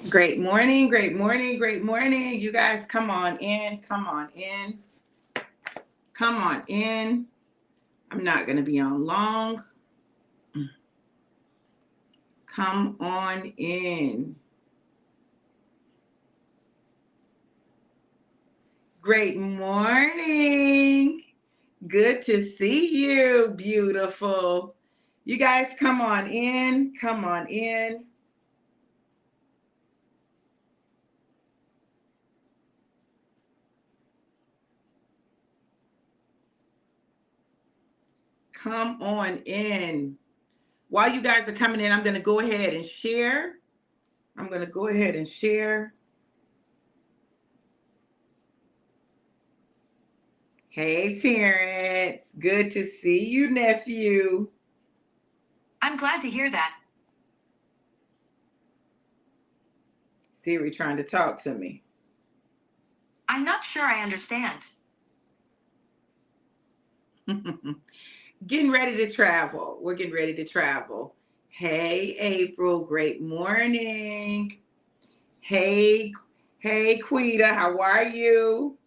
Great morning, great morning, great morning. You guys come on in, come on in, come on in. I'm not going to be on long. Come on in. Great morning. Good to see you, beautiful. You guys come on in, come on in. Come on in. While you guys are coming in, I'm going to go ahead and share. I'm going to go ahead and share. Hey, Terrence. Good to see you, nephew. I'm glad to hear that. Siri trying to talk to me. I'm not sure I understand. Getting ready to travel. We're getting ready to travel. Hey, April. Great morning. Hey, Quita. How are you?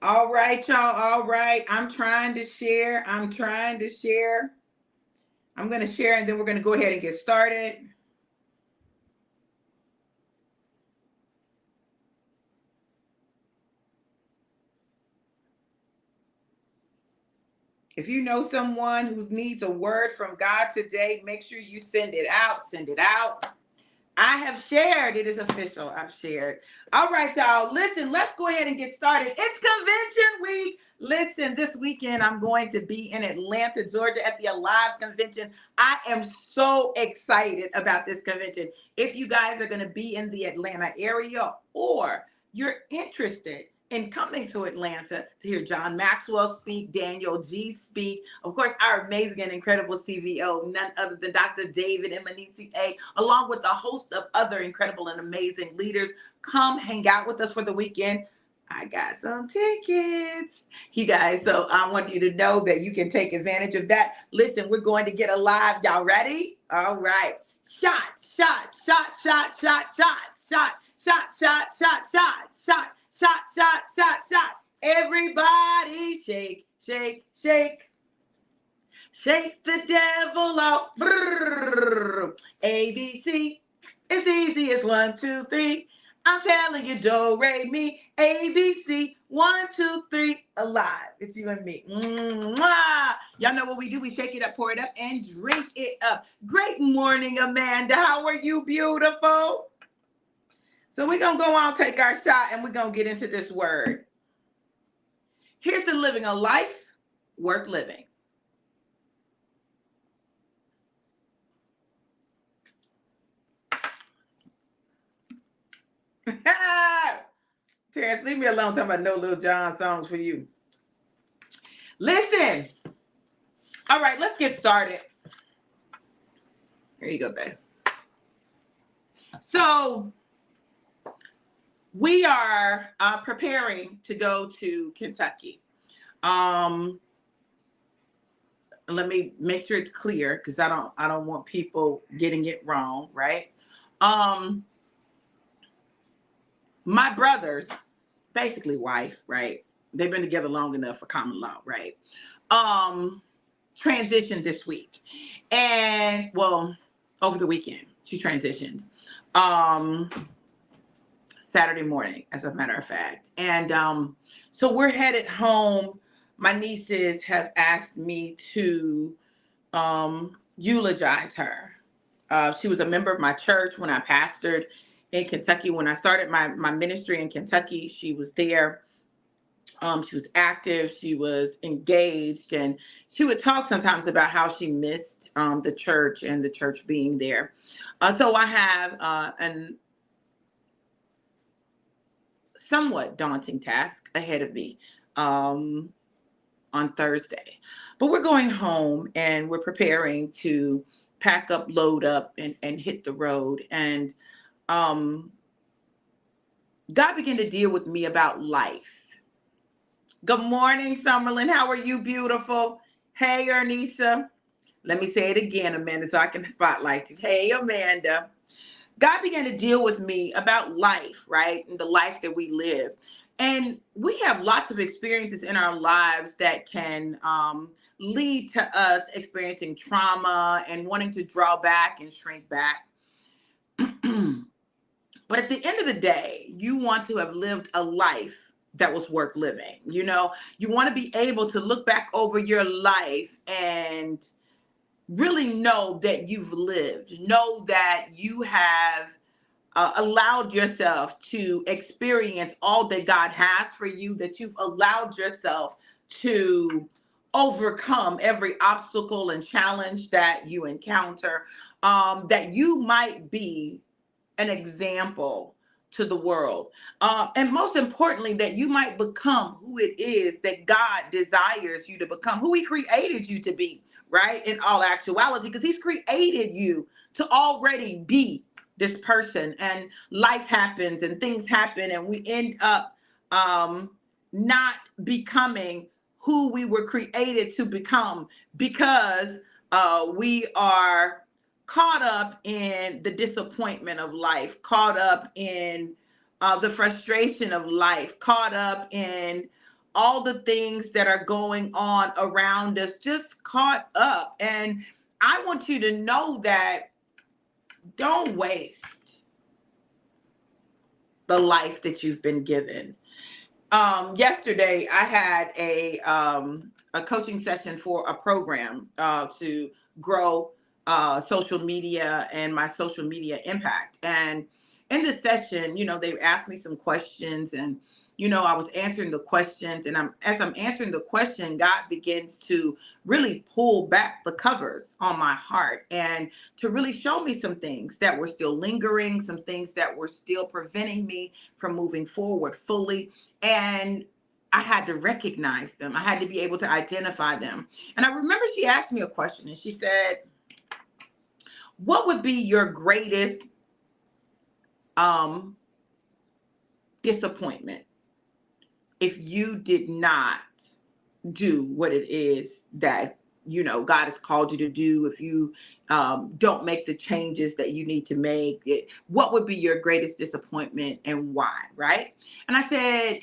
All right, y'all. All right. I'm trying to share. I'm going to share and then we're going to go ahead and get started. If you know someone who needs a word from God today, make sure you send it out. Send it out. I have shared. It is official. I've shared. All right, y'all. Listen, let's go ahead and get started. It's convention week. Listen, this weekend I'm going to be in Atlanta, Georgia at the Alive Convention. I am so excited about this convention. If you guys are going to be in the Atlanta area or you're interested in coming to Atlanta to hear John Maxwell speak, Daniel G speak, of course, our amazing and incredible CVO, none other than Dr. David Emaniti A, along with a host of other incredible and amazing leaders. Come hang out with us for the weekend. I got some tickets, you guys. So I want you to know that you can take advantage of that. Listen, we're going to get alive. Y'all ready? All right. Shot, shot, shot, shot, shot, shot, shot, shot, shot, shot, shot, shot, shot, shot, shot, shot. Everybody shake, shake, shake. Shake the devil off. Brrr. ABC. It's easy as 1, 2, 3. I'm telling you, do, re, mi, ABC. 1, 2, 3, alive. It's you and me. Mwah. Y'all know what we do. We shake it up, pour it up, and drink it up. Great morning, Amanda. How are you, beautiful? So we're going to go on, take our shot, and we're going to get into this word. Here's to living a life worth living. Terrence, leave me alone talking about no Lil Jon songs for you. Listen. All right, let's get started. Here you go, babe. So we are preparing to go to Kentucky. Let me make sure it's clear because I don't want people getting it wrong, right? My brother's basically wife, right? They've been together long enough for common law, right? Transitioned this week. And well, over the weekend, she transitioned. Saturday morning, as a matter of fact. And so we're headed home. My nieces have asked me to eulogize her. She was a member of my church when I pastored in Kentucky. When I started my ministry in Kentucky, she was there. She was active, she was engaged, and she would talk sometimes about how she missed the church and the church being there. So I have an somewhat daunting task ahead of me on Thursday. But we're going home and we're preparing to pack up, load up, and hit the road. And God began to deal with me about life. Good morning, Summerlin. How are you, beautiful? Hey, Ernisa. Let me say it again, Amanda, so I can spotlight you. Hey, Amanda. God began to deal with me about life, right? And the life that we live. And we have lots of experiences in our lives that can lead to us experiencing trauma and wanting to draw back and shrink back. But at the end of the day, you want to have lived a life that was worth living. You know, you want to be able to look back over your life and really know that you've lived, know that you have allowed yourself to experience all that God has for you, that you've allowed yourself to overcome every obstacle and challenge that you encounter, that you might be an example to the world. And most importantly, that you might become who it is that God desires you to become, who He created you to be, right? In all actuality, because He's created you to already be this person. And life happens and things happen, and we end up not becoming who we were created to become because we are caught up in the disappointment of life, caught up in the frustration of life, caught up in all the things that are going on around us, just caught up. And I want you to know that don't waste the life that you've been given. Yesterday, I had a coaching session for a program to grow social media and my social media impact. And in this session, they asked me some questions, and I was answering the questions, and as I'm answering the question, God begins to really pull back the covers on my heart and to really show me some things that were still lingering, some things that were still preventing me from moving forward fully. And I had to recognize them. I had to be able to identify them. And I remember she asked me a question, and she said, what would be your greatest disappointment if you did not do what it is that God has called you to do? If you don't make the changes that you need to make, what would be your greatest disappointment and why? Right? And I said,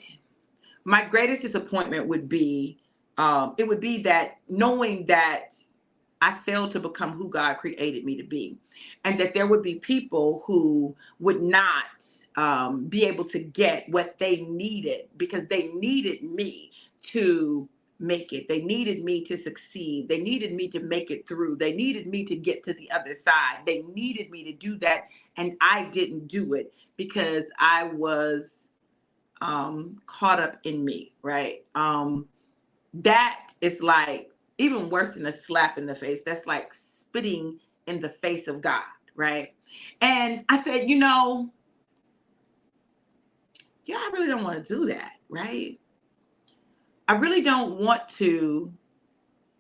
my greatest disappointment would be it would be that knowing that I failed to become who God created me to be, and that there would be people who would not be able to get what they needed because they needed me to make it. They needed me to succeed. They needed me to make it through. They needed me to get to the other side. They needed me to do that, and I didn't do it because I was caught up in me, right? That is like even worse than a slap in the face. That's like spitting in the face of God, right? And I said, yeah, I really don't want to do that, right? I really don't want to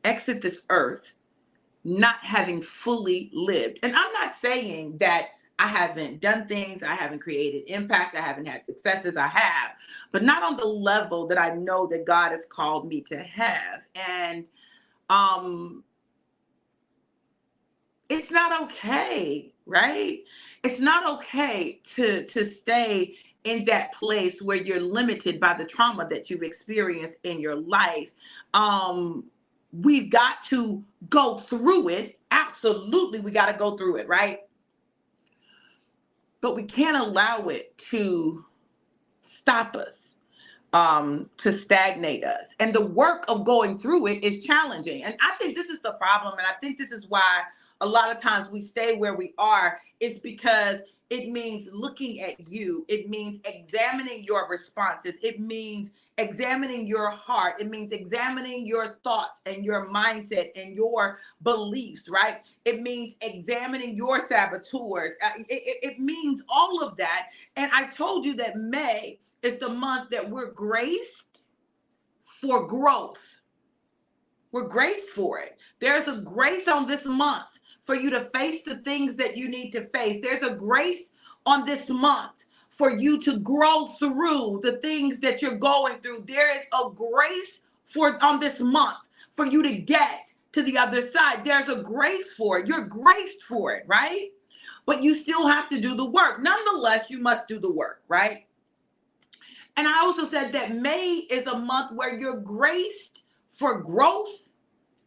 exit this earth not having fully lived. And I'm not saying that I haven't done things, I haven't created impacts, I haven't had successes, I have, but not on the level that I know that God has called me to have. And um it's not okay, right? It's not okay to stay in that place where you're limited by the trauma that you've experienced in your life. We've got to go through it. Absolutely, we got to go through it, right? But we can't allow it to stop us, to stagnate us. And the work of going through it is challenging. And I think this is the problem. And I think this is why a lot of times we stay where we are, is because it means looking at you. It means examining your responses. It means examining your heart. It means examining your thoughts and your mindset and your beliefs, right? It means examining your saboteurs. It means all of that. And I told you that May is the month that we're graced for growth. We're graced for it. There's a grace on this month for you to face the things that you need to face. There's a grace on this month for you to grow through the things that you're going through. There is a grace on this month for you to get to the other side. There's a grace for it. You're graced for it, right? but you still have to do the work. Nonetheless, you must do the work, right? And I also said that May is a month where you're graced for growth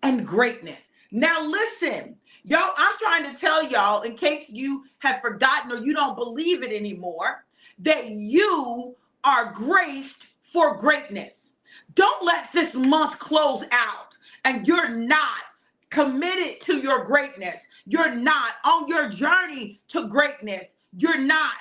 and greatness. Now, listen, y'all, I'm trying to tell y'all, in case you have forgotten or you don't believe it anymore, that you are graced for greatness. Don't let this month close out and you're not committed to your greatness. You're not on your journey to greatness. You're not.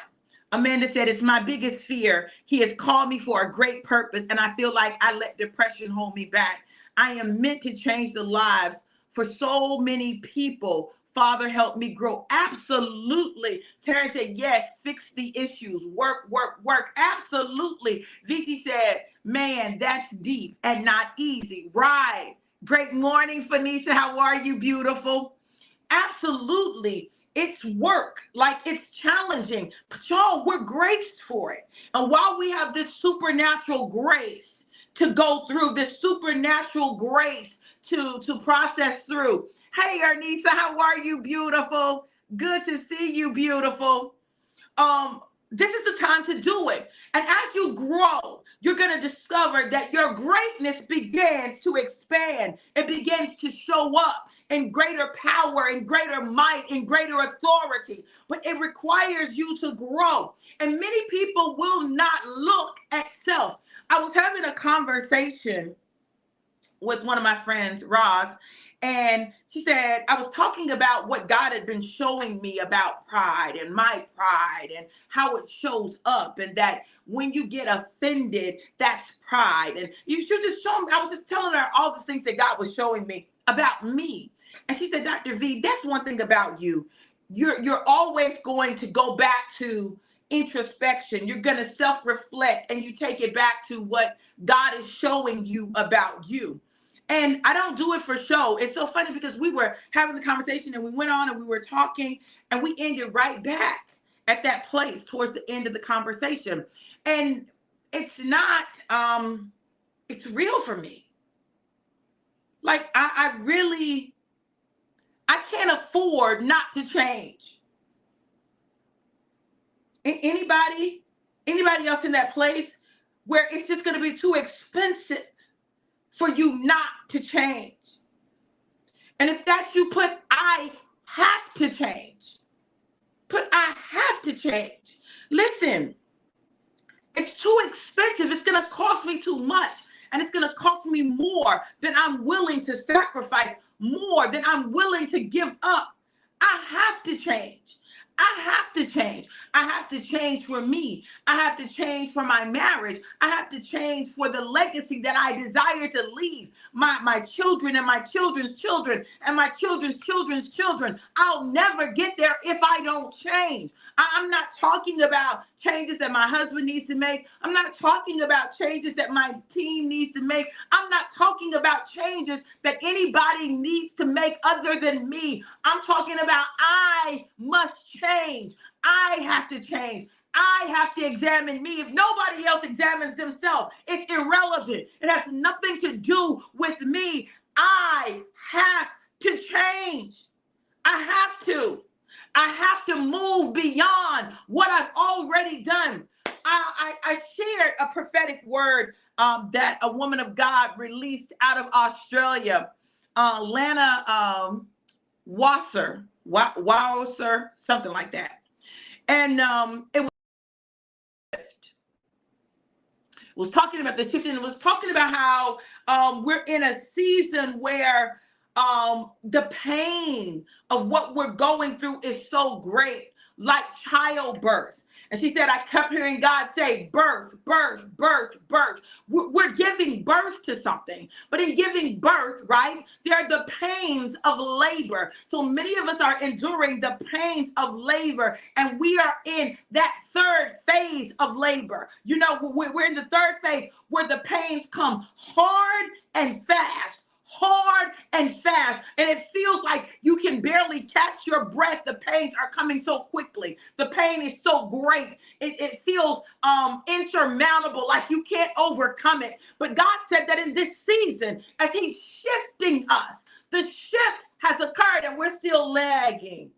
Amanda said, it's my biggest fear. He has called me for a great purpose, and I feel like I let depression hold me back. I am meant to change the lives for so many people. Father, help me grow. Absolutely. Terry said, yes, fix the issues. Work, work, work. Absolutely. Vicky said, man, that's deep and not easy. Right. Great morning, Phoenicia. How are you, beautiful? Absolutely. It's work, like it's challenging, but y'all, we're graced for it. And while we have this supernatural grace to go through, this supernatural grace to process through. Hey, Ernisa, how are you, beautiful? Good to see you, beautiful. This is the time to do it. And as you grow, you're going to discover that your greatness begins to expand. It begins to show up in greater power, in greater might, in greater authority. But it requires you to grow. And many people will not look at self. I was having a conversation with one of my friends, Roz, and she said, I was talking about what God had been showing me about pride and my pride and how it shows up, and that when you get offended, that's pride. And you should just show me. I was just telling her all the things that God was showing me about me. And she said, Dr. V, that's one thing about you. You're always going to go back to introspection. You're going to self-reflect and you take it back to what God is showing you about you. And I don't do it for show. It's so funny because we were having the conversation and we went on and we were talking and we ended right back at that place towards the end of the conversation. And it's not, it's real for me. Like I really, I can't afford not to change. Anybody else in that place where it's just going to be too expensive for you not to change? And if that's you, put I have to change. Put I have to change. Listen, it's too expensive. It's going to cost me too much. And it's going to cost me more than I'm willing to sacrifice, more than I'm willing to give up. I have to change. I have to change. I have to change for me. I have to change for my marriage. I have to change for the legacy that I desire to leave. My children and my children's children and my children's children's children. I'll never get there if I don't change. I'm not talking about changes that my husband needs to make. I'm not talking about changes that my team needs to make. I'm not talking about changes that anybody needs to make other than me. I'm talking about I must change. I have to change. I have to examine me. If nobody else examines themselves, it's irrelevant. It has nothing to do with me. I have to change. I have to. I have to move beyond what I've already done. I shared a prophetic word that a woman of God released out of Australia, Lana Wasser, something like that. And it was talking about the shift, and it was talking about how we're in a season where the pain of what we're going through is so great, like childbirth. And she said, I kept hearing God say, birth, birth, birth, birth. We're giving birth to something. But in giving birth, right, there are the pains of labor. So many of us are enduring the pains of labor. And we are in that third phase of labor. You know, we're in the third phase where the pains come hard and fast. Hard and fast, and it feels like you can barely catch your breath. The pains are coming so quickly. The pain is so great. It feels insurmountable, like you can't overcome it. But God said that in this season, as He's shifting us, the shift has occurred and we're still lagging.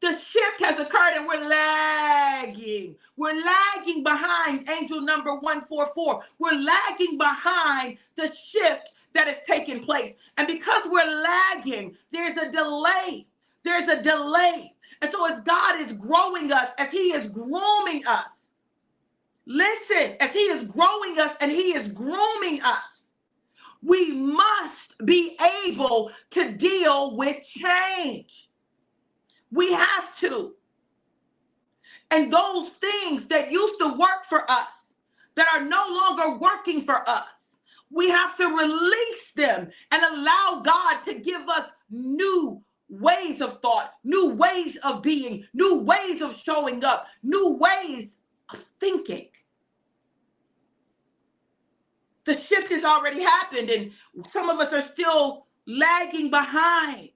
The shift has occurred and we're lagging. We're lagging behind angel number 144. We're lagging behind the shift that is taking place. And because we're lagging, there's a delay. There's a delay. And so as God is growing us, as he is grooming us, listen, as he is growing us and he is grooming us, we must be able to deal with change. We have to. And those things that used to work for us, that are no longer working for us, we have to release them and allow God to give us new ways of thought, new ways of being, new ways of showing up, new ways of thinking. The shift has already happened and some of us are still lagging behind.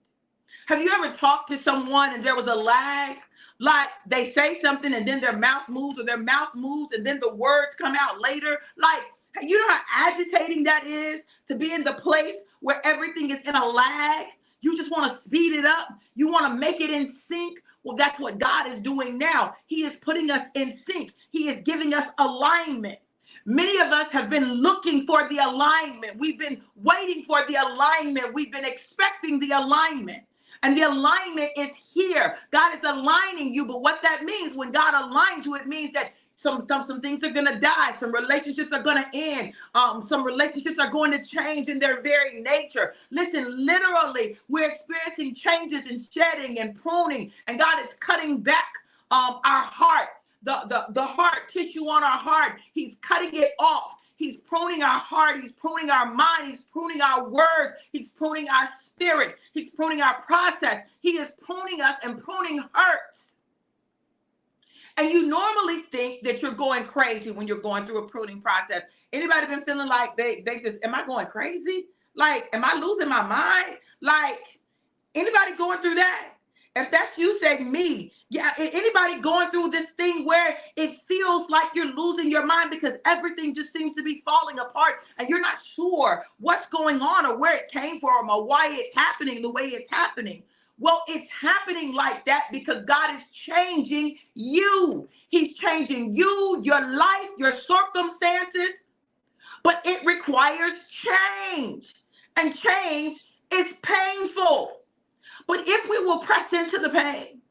Have you ever talked to someone and there was a lag? Like they say something and then their mouth moves, or their mouth moves and then the words come out later. Like, you know how agitating that is to be in the place where everything is in a lag? You just want to speed it up. You want to make it in sync. Well, that's what God is doing now. He is putting us in sync. He is giving us alignment. Many of us have been looking for the alignment. We've been waiting for the alignment. We've been expecting the alignment. And the alignment is here. God is aligning you. But what that means, when God aligns you, it means that some things are going to die. Some relationships are going to end. Some relationships are going to change in their very nature. Listen, literally, we're experiencing changes and shedding and pruning. And God is cutting back our heart, the heart tissue on our heart. He's cutting it off. He's pruning our heart. He's pruning our mind. He's pruning our words. He's pruning our spirit. He's pruning our process. He is pruning us, and pruning hurts. And you normally think that you're going crazy when you're going through a pruning process. Anybody been feeling like they just, am I going crazy? Like, am I losing my mind? Like, anybody going through that? If that's you, say me. Yeah, anybody going through this thing where it feels like you're losing your mind because everything just seems to be falling apart and you're not sure what's going on or where it came from or why it's happening the way it's happening. Well, it's happening like that because God is changing you. He's changing you, your life, your circumstances, but it requires change. And change is painful. But if we will press into the pain,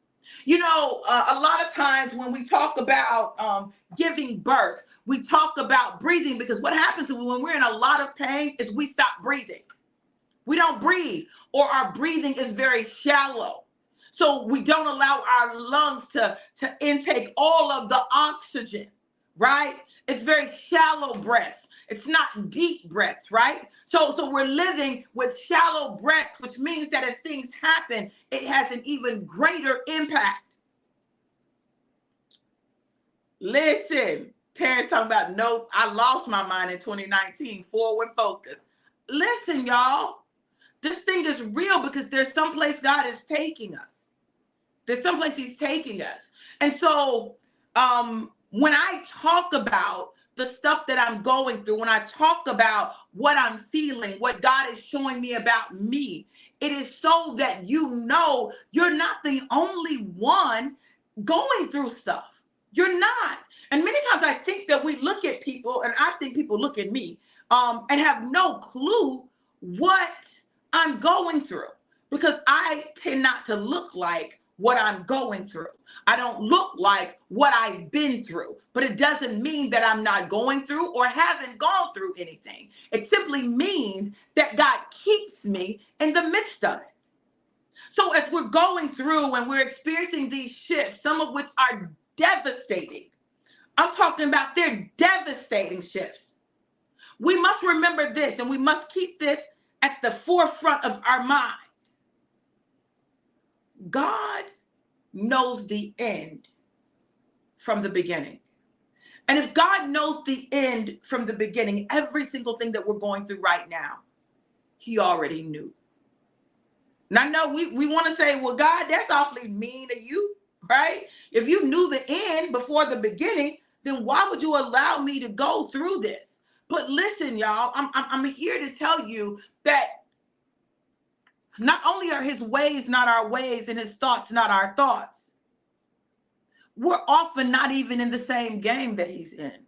you know, a lot of times when we talk about giving birth, we talk about breathing, because what happens when we're in a lot of pain is we stop breathing. We don't breathe, or our breathing is very shallow. So we don't allow our lungs to intake all of the oxygen, right? It's very shallow breaths. It's not deep breaths, right? So we're living with shallow breaths, which means that as things happen, it has an even greater impact. Listen, Terrence talking about, nope, I lost my mind in 2019, forward focus. Listen, y'all, this thing is real because there's someplace God is taking us. There's someplace he's taking us. And so when I talk about the stuff that I'm going through, when I talk about what I'm feeling, what God is showing me about me, it is so that you know you're not the only one going through stuff. You're not. And many times I think that we look at people, and I think people look at me and have no clue what I'm going through, because I tend not to look like what I'm going through. I don't look like what I've been through, but it doesn't mean that I'm not going through or haven't gone through anything. It simply means that God keeps me in the midst of it. So as we're going through and we're experiencing these shifts, some of which are devastating, I'm talking about they're devastating shifts. We must remember this, and we must keep this at the forefront of our mind. God knows the end from the beginning. And if God knows the end from the beginning, every single thing that we're going through right now, he already knew. Now, I know we want to say, well, God, that's awfully mean of you, right? If you knew the end before the beginning, then why would you allow me to go through this? But listen, y'all, I'm here to tell you that not only are his ways not our ways and his thoughts not our thoughts, we're often not even in the same game that he's in.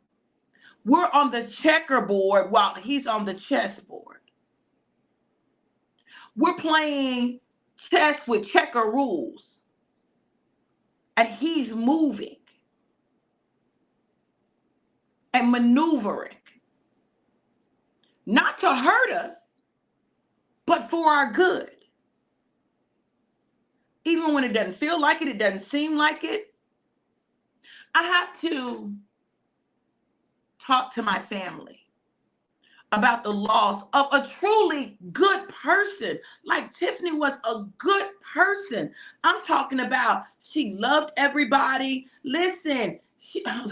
We're on the checkerboard while he's on the chessboard. We're playing chess with checker rules, and he's moving and maneuvering, not to hurt us, but for our good. Even when it doesn't feel like it doesn't seem like it. I have to talk to my family about the loss of a truly good person. Like Tiffany was a good person. I'm talking about she loved everybody. Listen, she had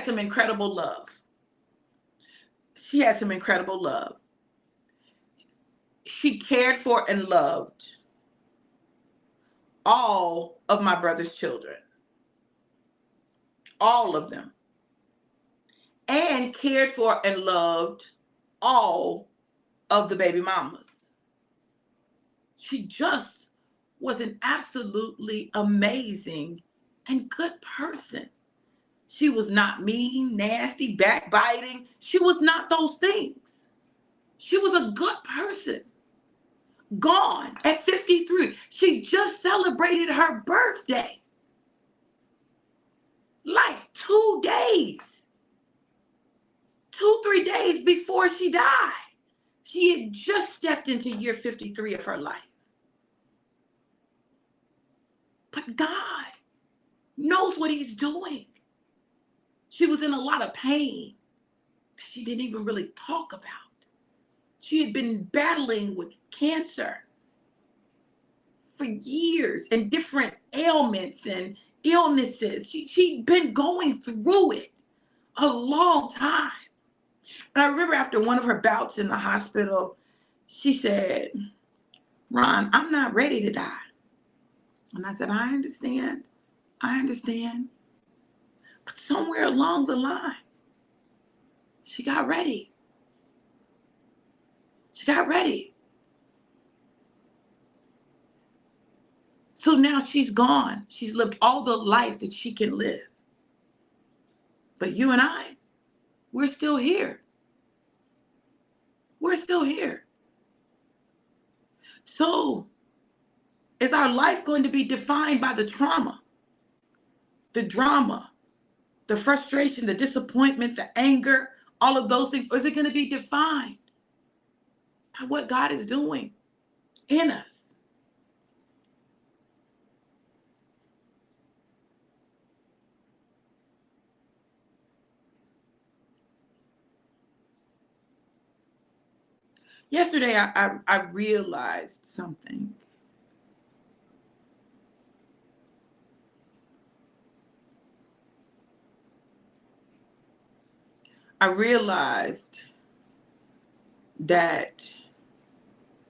some incredible love. She had some incredible love. She cared for and loved all of my brother's children. All of them. And cared for and loved all of the baby mamas. She just was an absolutely amazing and good person. She was not mean, nasty, backbiting. She was not those things. She was a good person. Gone at 53. She just celebrated her birthday. Like 2 days. 2-3 days before she died. She had just stepped into year 53 of her life. But God knows what he's doing. She was in a lot of pain that she didn't even really talk about. She had been battling with cancer for years and different ailments and illnesses. She'd been going through it a long time. And I remember after one of her bouts in the hospital, she said, "Ron, I'm not ready to die." And I said, I understand. But somewhere along the line, she got ready. So now she's gone. She's lived all the life that she can live. But you and I, we're still here. So is our life going to be defined by the trauma, the drama, the frustration, the disappointment, the anger, all of those things? Or is it going to be defined by what God is doing in us? Yesterday, I realized something. I realized that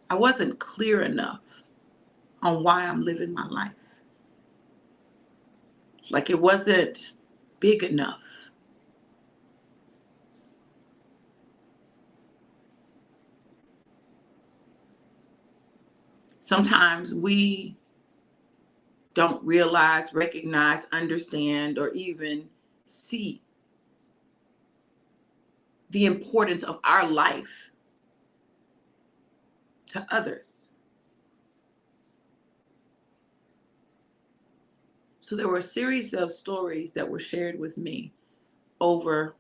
I wasn't clear enough on why I'm living my life. Like it wasn't big enough. Sometimes we don't realize, recognize, understand, or even see the importance of our life to others. So there were a series of stories that were shared with me over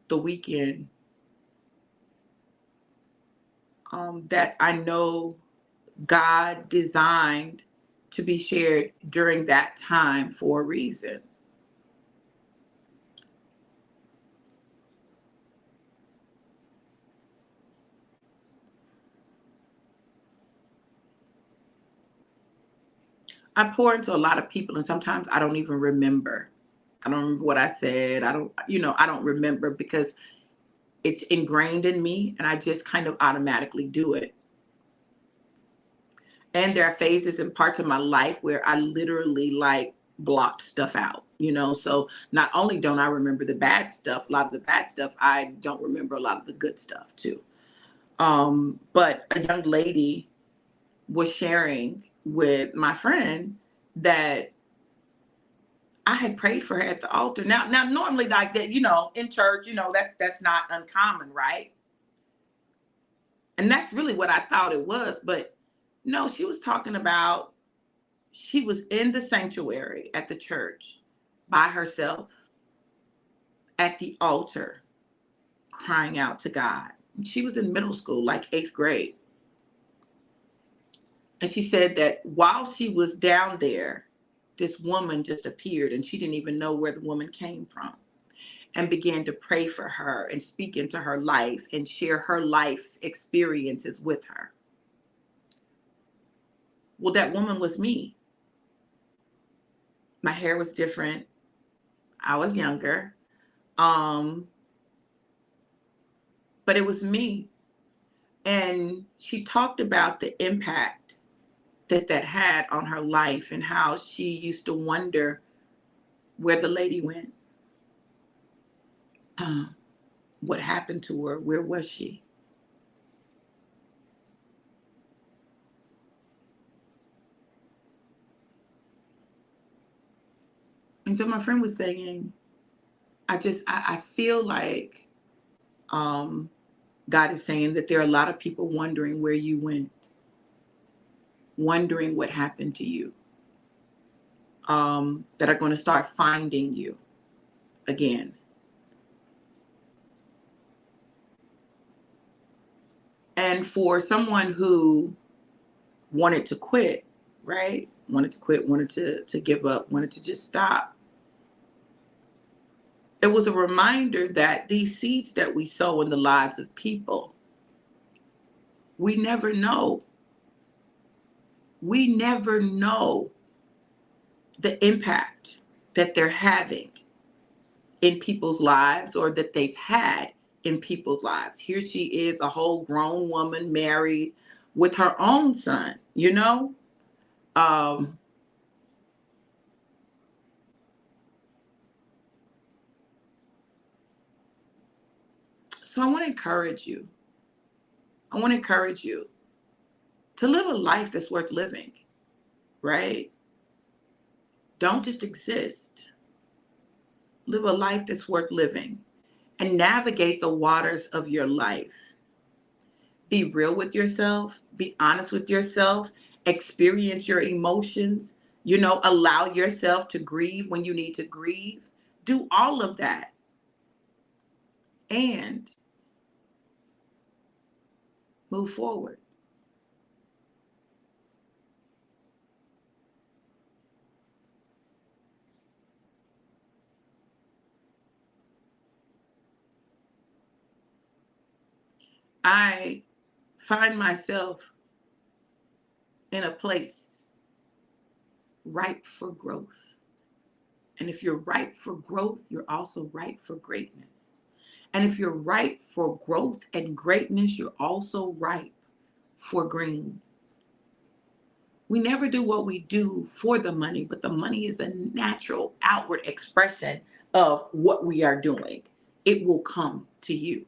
the weekend that I know God designed to be shared during that time for a reason. I pour into a lot of people, and sometimes I don't even remember. I don't remember what I said. I don't remember because it's ingrained in me and I just kind of automatically do it. And there are phases and parts of my life where I literally like blocked stuff out, So not only don't I remember the bad stuff, a lot of the bad stuff, I don't remember a lot of the good stuff too. But a young lady was sharing with my friend that I had prayed for her at the altar. Now, normally like that, in church, that's not uncommon, right? And that's really what I thought it was. But no, she was talking about she was in the sanctuary at the church by herself at the altar, crying out to God. She was in middle school, like eighth grade. And she said that while she was down there, this woman just appeared and she didn't even know where the woman came from, and began to pray for her and speak into her life and share her life experiences with her. Well, that woman was me. My hair was different. I was younger. Um, but it was me. And she talked about the impact that had on her life and how she used to wonder where the lady went. Um, what happened to her? Where was she? And so my friend was saying, I feel like um, God is saying that there are a lot of people wondering where you went, wondering what happened to you, that are going to start finding you again. And for someone who wanted to quit, right? Wanted to quit, wanted to give up, wanted to just stop. It was a reminder that these seeds that we sow in the lives of people, we never know. We never know the impact that they're having in people's lives or that they've had in people's lives. Here she is, a whole grown woman, married with her own son. Um, so I want to encourage you. I want to encourage you to live a life that's worth living, right? Don't just exist. Live a life that's worth living and navigate the waters of your life. Be real with yourself, be honest with yourself, experience your emotions, allow yourself to grieve when you need to grieve. Do all of that. And move forward. I find myself in a place ripe for growth. And if you're ripe for growth, you're also ripe for greatness. And if you're ripe for growth and greatness, you're also ripe for green. We never do what we do for the money, but the money is a natural outward expression of what we are doing. It will come to you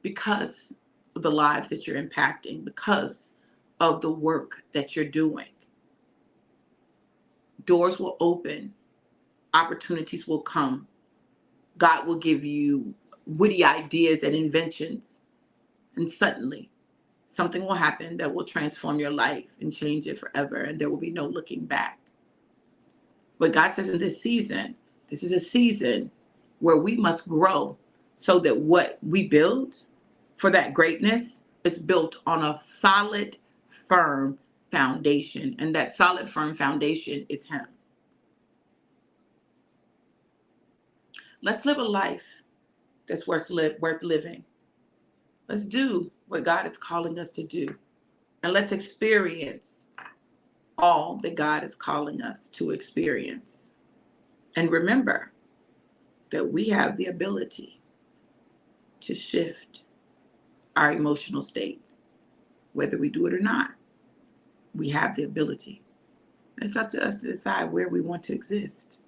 because of the lives that you're impacting, because of the work that you're doing. Doors will open, opportunities will come. God will give you witty ideas and inventions, and suddenly something will happen that will transform your life and change it forever, and there will be no looking back. But God says in this is a season where we must grow so that what we build for that greatness is built on a solid, firm foundation. And that solid, firm foundation is Him. Let's live a life that's worth living. Let's do what God is calling us to do. And let's experience all that God is calling us to experience. And remember that we have the ability to shift our emotional state, whether we do it or not. We have the ability. It's up to us to decide where we want to exist.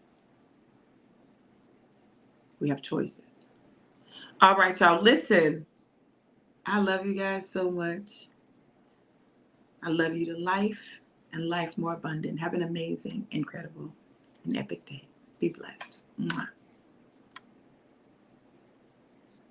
We have choices. All right, y'all. Listen, I love you guys so much. I love you to life. and life more abundant. Have an amazing, incredible, and epic day. Be blessed. Mwah.